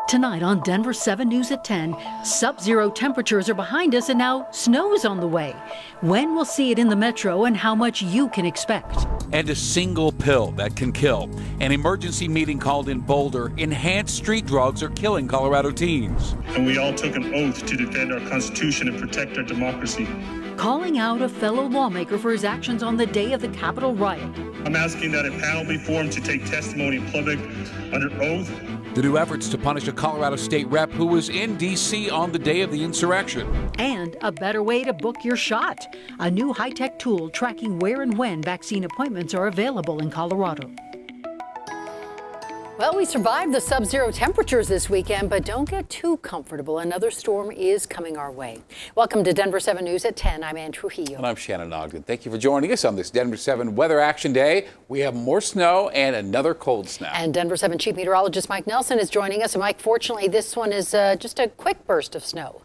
Tonight on Denver 7 News at 10, sub-zero temperatures are behind us and now snow's on the way. When we'll see it in the metro and how much you can expect. And a single pill that can kill. An emergency meeting called in Boulder. Enhanced street drugs are killing Colorado teens. And we all took an oath to defend our Constitution and protect our democracy. Calling out a fellow lawmaker for his actions on the day of the Capitol riot. I'm asking that a panel be formed to take testimony in public under oath. The new efforts to punish a Colorado state rep who was in D.C. on the day of the insurrection. And a better way to book your shot. A new high-tech tool tracking where and when vaccine appointments are available in Colorado. Well, we survived the sub-zero temperatures this weekend, but don't get too comfortable. Another storm is coming our way. Welcome to Denver 7 News at 10. I'm Ann Trujillo. And I'm Shannon Ogden. Thank you for joining us on this Denver 7 Weather Action Day. We have more snow and another cold snap. And Denver 7 Chief Meteorologist Mike Nelson is joining us. And Mike, fortunately, this one is just a quick burst of snow.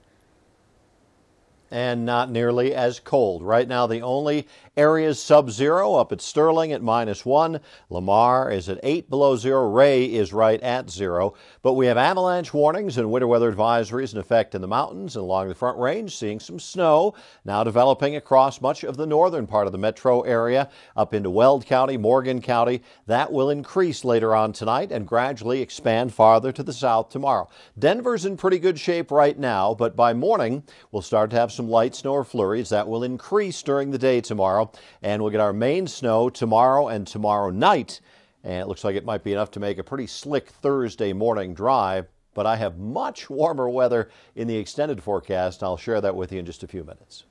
And not nearly as cold. Right now, the only areas sub-zero up at Sterling at -1. Lamar is at 8 below zero. Ray is right at 0. But we have avalanche warnings and winter weather advisories in effect in the mountains and along the Front Range, seeing some snow now developing across much of the northern part of the metro area up into Weld County, Morgan County. That will increase later on tonight and gradually expand farther to the south tomorrow. Denver's in pretty good shape right now, but by morning we'll start to have some light snow or flurries that will increase during the day tomorrow, and we'll get our main snow tomorrow and tomorrow night, and it looks like it might be enough to make a pretty slick Thursday morning drive. But I have much warmer weather in the extended forecast. I'll share that with you in just a few minutes.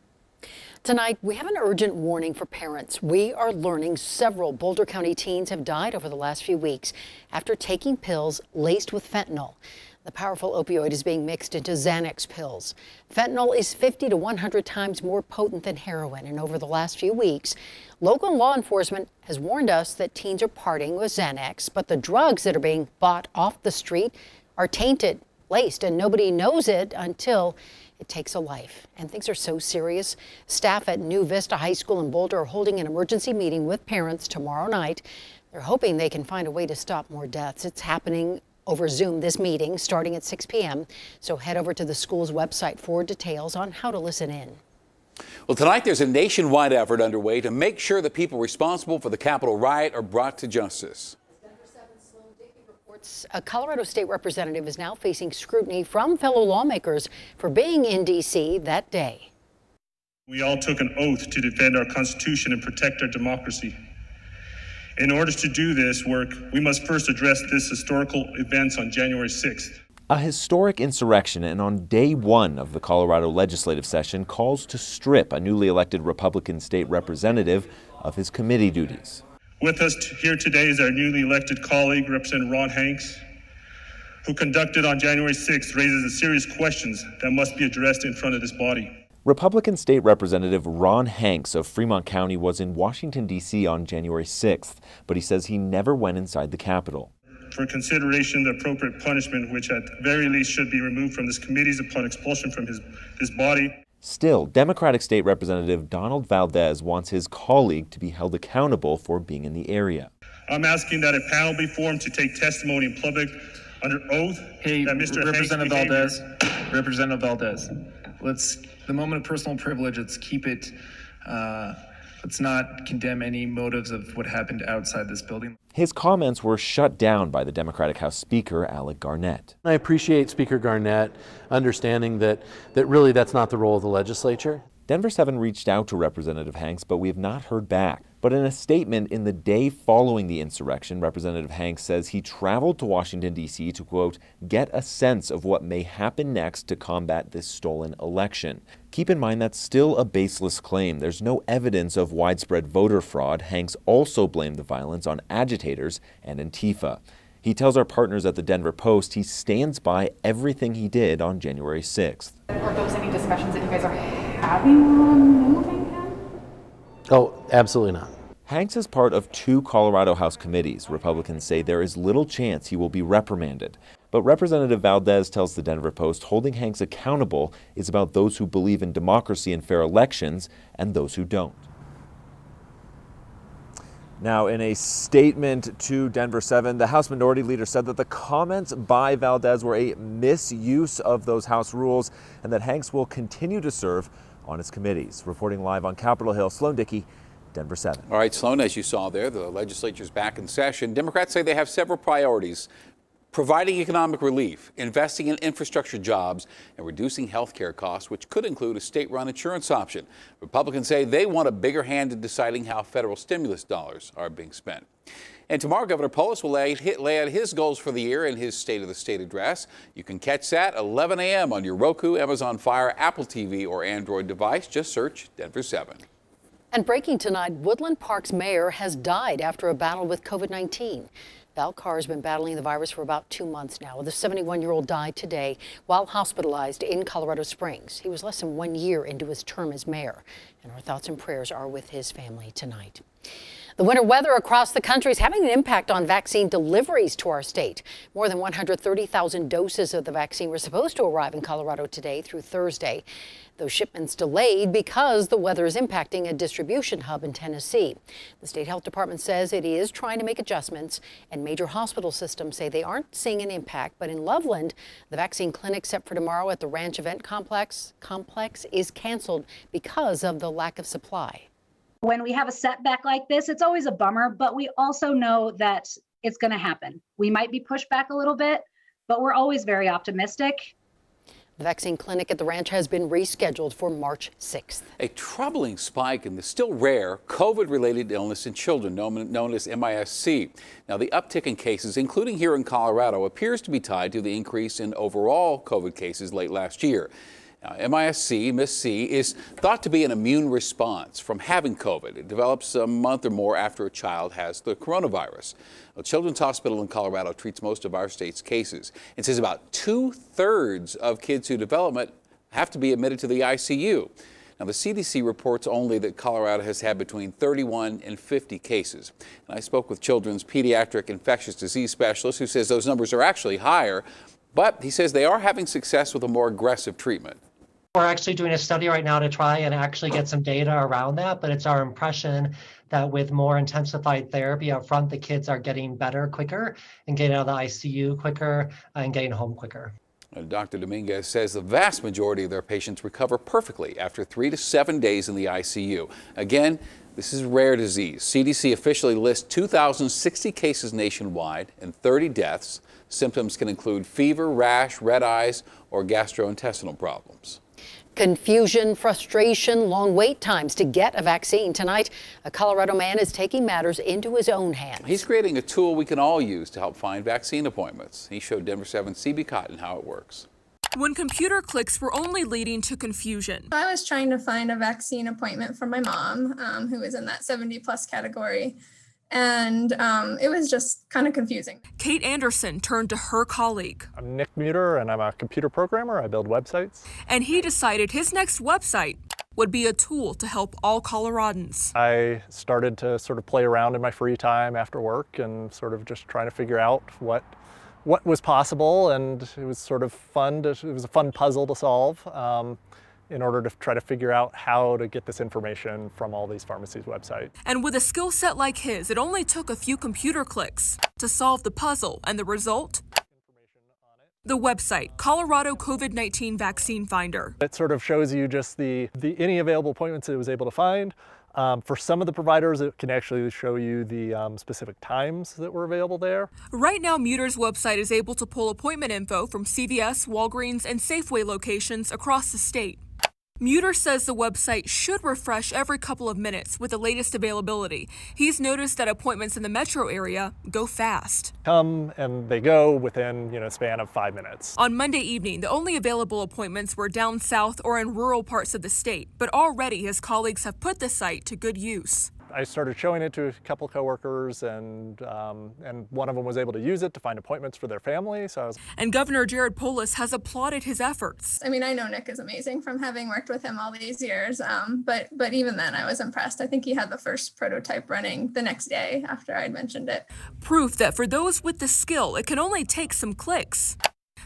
Tonight, we have an urgent warning for parents. We are learning several Boulder County teens have died over the last few weeks after taking pills laced with fentanyl. The powerful opioid is being mixed into Xanax pills. Fentanyl is 50 to 100 times more potent than heroin, and over the last few weeks, local law enforcement has warned us that teens are partying with Xanax, but the drugs that are being bought off the street are tainted, laced, and nobody knows it until it takes a life. And things are so serious. Staff at New Vista High School in Boulder are holding an emergency meeting with parents tomorrow night. They're hoping they can find a way to stop more deaths. It's happening over Zoom, this meeting, starting at 6 p.m. So head over to the school's website for details on how to listen in. Well, tonight there's a nationwide effort underway to make sure the people responsible for the Capitol riot are brought to justice. Denver7's Sloan Dickey reports a Colorado state representative is now facing scrutiny from fellow lawmakers for being in D.C. that day. We all took an oath to defend our Constitution and protect our democracy. In order to do this work, we must first address this historical events on January 6th. A historic insurrection, and on day one of the Colorado legislative session, calls to strip a newly elected Republican state representative of his committee duties. With us here today is our newly elected colleague, Representative Ron Hanks, who conducted on January 6th raises a serious questions that must be addressed in front of this body. Republican State Representative Ron Hanks of Fremont County was in Washington, D.C. on January 6th, but he says he never went inside the Capitol. For consideration, the appropriate punishment, which at the very least should be removed from this committees upon expulsion from his body. Still, Democratic State Representative Donald Valdez wants his colleague to be held accountable for being in the area. I'm asking that a panel be formed to take testimony in public under oath. Hey, that Mr. Representative Valdez, the moment of personal privilege, let's keep it, let's not condemn any motives of what happened outside this building. His comments were shut down by the Democratic House Speaker, Alec Garnett. I appreciate Speaker Garnett understanding that really that's not the role of the legislature. Denver7 reached out to Representative Hanks, but we have not heard back. But in a statement in the day following the insurrection, Representative Hanks says he traveled to Washington, D.C. to, quote, get a sense of what may happen next to combat this stolen election. Keep in mind that's still a baseless claim. There's no evidence of widespread voter fraud. Hanks also blamed the violence on agitators and Antifa. He tells our partners at the Denver Post he stands by everything he did on January 6th. Are those any discussions that you guys are having on moving him? Oh, absolutely not. Hanks is part of 2 Colorado House committees. Republicans say there is little chance he will be reprimanded. But Representative Valdez tells the Denver Post holding Hanks accountable is about those who believe in democracy and fair elections and those who don't. Now, in a statement to Denver7, the House Minority Leader said that the comments by Valdez were a misuse of those House rules and that Hanks will continue to serve on his committees. Reporting live on Capitol Hill, Sloan Dickey, Denver7. All right, Sloan, as you saw there, the legislature's back in session. Democrats say they have several priorities: providing economic relief, investing in infrastructure jobs, and reducing health care costs, which could include a state-run insurance option. Republicans say they want a bigger hand in deciding how federal stimulus dollars are being spent. And tomorrow, Governor Polis will lay out his goals for the year in his State of the State address. You can catch that 11 a.m. on your Roku, Amazon Fire, Apple TV, or Android device. Just search Denver7. And breaking tonight, Woodland Park's mayor has died after a battle with COVID-19. Val Carr has been battling the virus for about 2 months now. The 71-year-old died today while hospitalized in Colorado Springs. He was less than 1 year into his term as mayor, and our thoughts and prayers are with his family tonight. The winter weather across the country is having an impact on vaccine deliveries to our state. More than 130,000 doses of the vaccine were supposed to arrive in Colorado today through Thursday. Those shipments delayed because the weather is impacting a distribution hub in Tennessee. The state health department says it is trying to make adjustments, and major hospital systems say they aren't seeing an impact. But in Loveland, the vaccine clinic set for tomorrow at the Ranch Event Complex is canceled because of the lack of supply. When we have a setback like this, it's always a bummer, but we also know that it's going to happen. We might be pushed back a little bit, but we're always very optimistic. The vaccine clinic at the ranch has been rescheduled for March 6th. A troubling spike in the still rare COVID-related illness in children known as MIS-C. Now, the uptick in cases, including here in Colorado, appears to be tied to the increase in overall COVID cases late last year. Now, MIS-C is thought to be an immune response from having COVID. It develops a month or more after a child has the coronavirus. The Children's Hospital in Colorado treats most of our state's cases. It says about 2/3 of kids who develop it have to be admitted to the ICU. Now, the CDC reports only that Colorado has had between 31 and 50 cases. And I spoke with children's pediatric infectious disease specialist who says those numbers are actually higher, but he says they are having success with a more aggressive treatment. We're actually doing a study right now to try and actually get some data around that, but it's our impression that with more intensified therapy up front, the kids are getting better quicker and getting out of the ICU quicker and getting home quicker. Dr. Dominguez says the vast majority of their patients recover perfectly after 3 to 7 days in the ICU. Again, this is rare disease. CDC officially lists 2,060 cases nationwide and 30 deaths. Symptoms can include fever, rash, red eyes, or gastrointestinal problems. Confusion, frustration, long wait times to get a vaccine. Tonight, a Colorado man is taking matters into his own hands. He's creating a tool we can all use to help find vaccine appointments. He showed Denver7's CB Cotton how it works. When computer clicks were only leading to confusion. I was trying to find a vaccine appointment for my mom, who was in that 70+ category. And it was just kind of confusing. Kate Anderson turned to her colleague. I'm Nick Muter, and I'm a computer programmer. I build websites. And he decided his next website would be a tool to help all Coloradans. I started to sort of play around in my free time after work and sort of just trying to figure out what was possible, and it was sort of fun. It was a fun puzzle to solve. In order to try to figure out how to get this information from all these pharmacies' websites. And with a skill set like his, it only took a few computer clicks to solve the puzzle, and the result? The website, Colorado COVID-19 Vaccine Finder. It sort of shows you just the any available appointments it was able to find. For some of the providers, it can actually show you the specific times that were available there. Right now, Muter's website is able to pull appointment info from CVS, Walgreens, and Safeway locations across the state. Muter says the website should refresh every couple of minutes with the latest availability. He's noticed that appointments in the metro area go fast. Come and they go within, a span of 5 minutes. On Monday evening, the only available appointments were down south or in rural parts of the state, but already his colleagues have put the site to good use. I started showing it to a couple coworkers, and one of them was able to use it to find appointments for their family. And Governor Jared Polis has applauded his efforts. I mean, I know Nick is amazing from having worked with him all these years, but even then I was impressed. I think he had the first prototype running the next day after I'd mentioned it. Proof that for those with the skill, it can only take some clicks.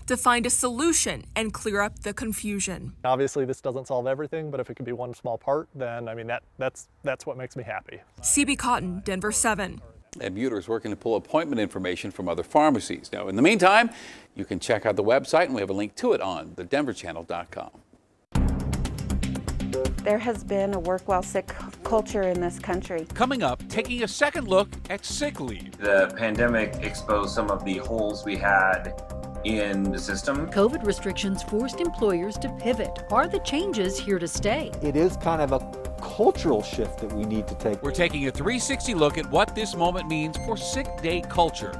to find a solution and clear up the confusion. Obviously, this doesn't solve everything, but if it could be one small part, then I mean that's what makes me happy. CB Cotton, Denver 7. And Muter is working to pull appointment information from other pharmacies. Now, in the meantime, you can check out the website, and we have a link to it on thedenverchannel.com. There has been a work while sick culture in this country. Coming up, taking a second look at sick leave. The pandemic exposed some of the holes we had in the system. COVID restrictions forced employers to pivot. Are the changes here to stay? It is kind of a cultural shift that we need to take. We're taking a 360 look at what this moment means for sick day culture.